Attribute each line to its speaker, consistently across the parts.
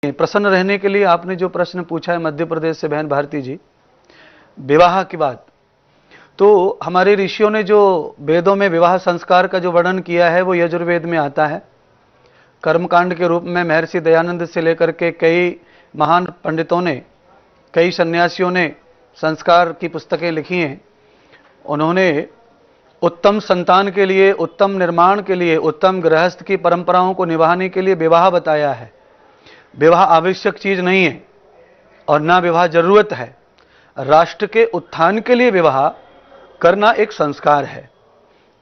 Speaker 1: प्रसन्न रहने के लिए आपने जो प्रश्न पूछा है मध्य प्रदेश से बहन भारती जी, विवाह की बात, तो हमारे ऋषियों ने जो वेदों में विवाह संस्कार का जो वर्णन किया है वो यजुर्वेद में आता है। कर्मकांड के रूप में महर्षि दयानंद से लेकर के कई महान पंडितों ने, कई सन्यासियों ने संस्कार की पुस्तकें लिखी हैं। उन्होंने उत्तम संतान के लिए, उत्तम निर्माण के लिए, उत्तम गृहस्थ की परंपराओं को निभाने के लिए विवाह बताया है। विवाह आवश्यक चीज नहीं है और ना विवाह जरूरत है। राष्ट्र के उत्थान के लिए विवाह करना एक संस्कार है,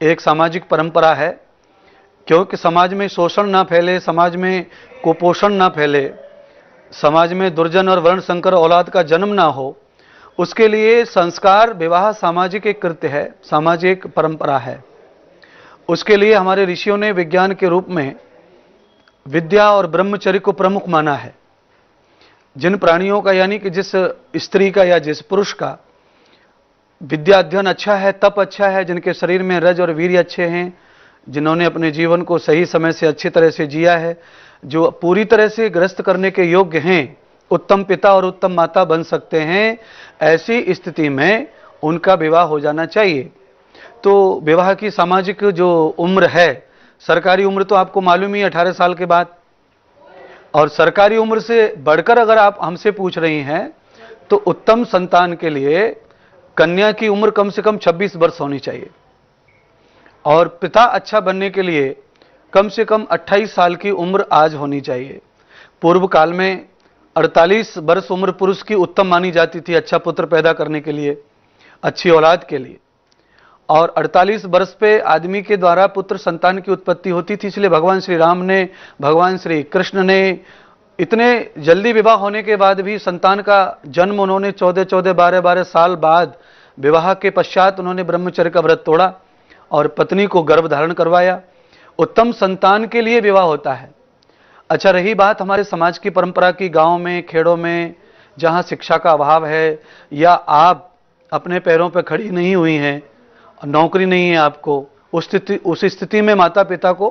Speaker 1: एक सामाजिक परंपरा है, क्योंकि समाज में शोषण ना फैले, समाज में कुपोषण ना फैले, समाज में दुर्जन और वर्ण संकर औलाद का जन्म ना हो, उसके लिए संस्कार विवाह सामाजिक एक कृत्य है, सामाजिक परंपरा है। उसके लिए हमारे ऋषियों ने विज्ञान के रूप में विद्या और ब्रह्मचर्य को प्रमुख माना है। जिन प्राणियों का, यानी कि जिस स्त्री का या जिस पुरुष का विद्या अध्ययन अच्छा है, तप अच्छा है, जिनके शरीर में रज और वीर्य अच्छे हैं, जिन्होंने अपने जीवन को सही समय से अच्छी तरह से जिया है, जो पूरी तरह से ग्रस्त करने के योग्य हैं, उत्तम पिता और उत्तम माता बन सकते हैं, ऐसी स्थिति में उनका विवाह हो जाना चाहिए। तो विवाह की सामाजिक जो उम्र है, सरकारी उम्र तो आपको मालूम ही 18 साल के बाद, और सरकारी उम्र से बढ़कर अगर आप हमसे पूछ रही हैं तो उत्तम संतान के लिए कन्या की उम्र कम से कम 26 वर्ष होनी चाहिए, और पिता अच्छा बनने के लिए कम से कम 28 साल की उम्र आज होनी चाहिए। पूर्व काल में 48 वर्ष उम्र पुरुष की उत्तम मानी जाती थी, अच्छा पुत्र पैदा करने के लिए, अच्छी औलाद के लिए, और 48 वर्ष पे आदमी के द्वारा पुत्र संतान की उत्पत्ति होती थी। इसलिए भगवान श्री राम ने, भगवान श्री कृष्ण ने इतने जल्दी विवाह होने के बाद भी संतान का जन्म उन्होंने 14-14, 12-12 साल बाद विवाह के पश्चात उन्होंने ब्रह्मचर्य का व्रत तोड़ा और पत्नी को गर्भ धारण करवाया। उत्तम संतान के लिए विवाह होता है। अच्छा, रही बात हमारे समाज की परंपरा की, गांव में, खेड़ों में जहां शिक्षा का अभाव है, या आप अपने पैरों पर खड़ी नहीं हुई हैं, नौकरी नहीं है आपको, उस स्थिति में माता पिता को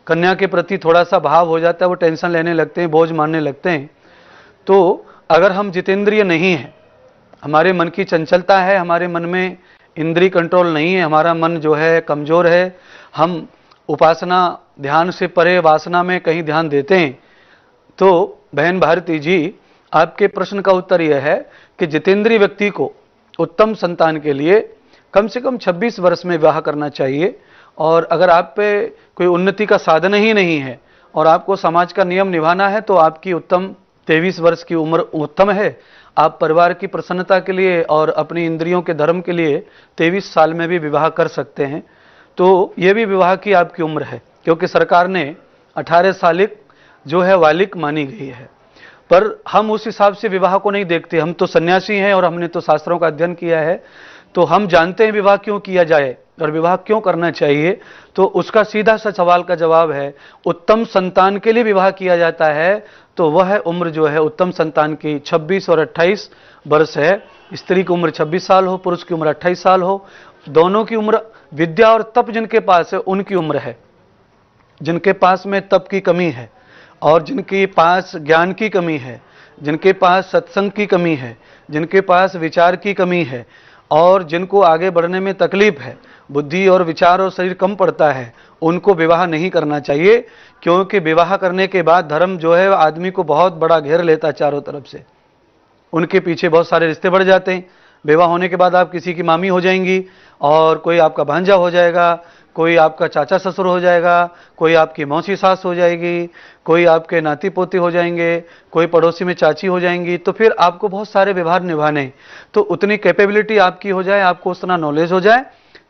Speaker 1: कन्या के प्रति थोड़ा सा भाव हो जाता है, वो टेंशन लेने लगते हैं, बोझ मानने लगते हैं। तो अगर हम जितेंद्रिय नहीं हैं, हमारे मन की चंचलता है, हमारे मन में इंद्रिय कंट्रोल नहीं है, हमारा मन जो है कमजोर है, हम उपासना ध्यान से परे वासना में कहीं ध्यान देते हैं, तो बहन भारती जी, आपके प्रश्न का उत्तर यह है कि जितेंद्रिय व्यक्ति को उत्तम संतान के लिए कम से कम 26 वर्ष में विवाह करना चाहिए। और अगर आप पे कोई उन्नति का साधन ही नहीं है और आपको समाज का नियम निभाना है, तो आपकी उत्तम 23 वर्ष की उम्र उत्तम है। आप परिवार की प्रसन्नता के लिए और अपनी इंद्रियों के धर्म के लिए 23 साल में भी विवाह कर सकते हैं। तो ये भी विवाह की आपकी उम्र है, क्योंकि सरकार ने 18 सालिक जो है वालिक मानी गई है। पर हम उस हिसाब से विवाह को नहीं देखते। हम तो सन्यासी हैं और हमने तो शास्त्रों का अध्ययन किया है, तो हम जानते हैं विवाह क्यों किया जाए और विवाह क्यों करना चाहिए। तो उसका सीधा सा सवाल का जवाब है, उत्तम संतान के लिए विवाह किया जाता है, तो वह उम्र जो है उत्तम संतान की 26 और 28 वर्ष है। स्त्री की उम्र 26 साल हो, पुरुष की उम्र 28 साल हो, दोनों की उम्र, विद्या और तप जिनके पास है उनकी उम्र है। जिनके पास में तप की कमी है और जिनके पास ज्ञान की कमी है, जिनके पास सत्संग की कमी है, जिनके पास विचार की कमी है, और जिनको आगे बढ़ने में तकलीफ है, बुद्धि और विचार और शरीर कम पड़ता है, उनको विवाह नहीं करना चाहिए। क्योंकि विवाह करने के बाद धर्म जो है आदमी को बहुत बड़ा घेर लेता है चारों तरफ से, उनके पीछे बहुत सारे रिश्ते बढ़ जाते हैं। विवाह होने के बाद आप किसी की मामी हो जाएंगी, और कोई आपका भांजा हो जाएगा, कोई आपका चाचा ससुर हो जाएगा, कोई आपकी मौसी सास हो जाएगी, कोई आपके नाती पोती हो जाएंगे, कोई पड़ोसी में चाची हो जाएंगी। तो फिर आपको बहुत सारे व्यवहार निभाने, तो उतनी कैपेबिलिटी आपकी हो जाए, आपको उतना नॉलेज हो जाए,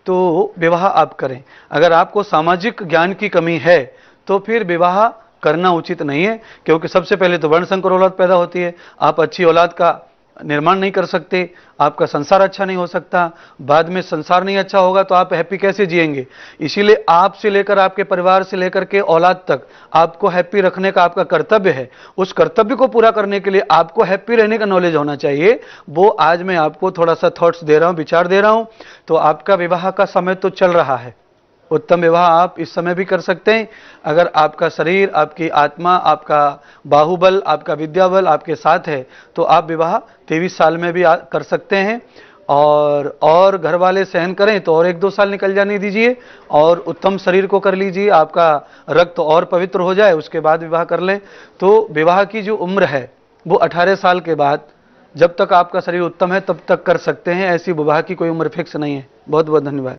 Speaker 1: तो विवाह आप करें। अगर आपको सामाजिक ज्ञान की कमी है तो फिर विवाह करना उचित नहीं है, क्योंकि सबसे पहले तो वर्ण संकर औलाद पैदा होती है। आप अच्छी औलाद का निर्माण नहीं कर सकते, आपका संसार अच्छा नहीं हो सकता, बाद में संसार नहीं अच्छा होगा तो आप हैप्पी कैसे जिएंगे। इसीलिए आपसे लेकर आपके परिवार से लेकर के औलाद तक आपको हैप्पी रखने का आपका कर्तव्य है। उस कर्तव्य को पूरा करने के लिए आपको हैप्पी रहने का नॉलेज होना चाहिए। वो आज मैं आपको थोड़ा सा थॉट्स दे रहा हूं, विचार दे रहा हूं। तो आपका विवाह का समय तो चल रहा है, उत्तम विवाह आप इस समय भी कर सकते हैं। अगर आपका शरीर, आपकी आत्मा, आपका बाहुबल, आपका विद्याबल आपके साथ है तो आप विवाह 23 साल में भी कर सकते हैं। और घर वाले सहन करें तो और 1-2 साल निकल जाने दीजिए और उत्तम शरीर को कर लीजिए, आपका रक्त और पवित्र हो जाए, उसके बाद विवाह कर लें। तो विवाह की जो उम्र है वो 18 साल के बाद, जब तक आपका शरीर उत्तम है तब तक कर सकते हैं। ऐसी विवाह की कोई उम्र फिक्स नहीं है। बहुत बहुत धन्यवाद।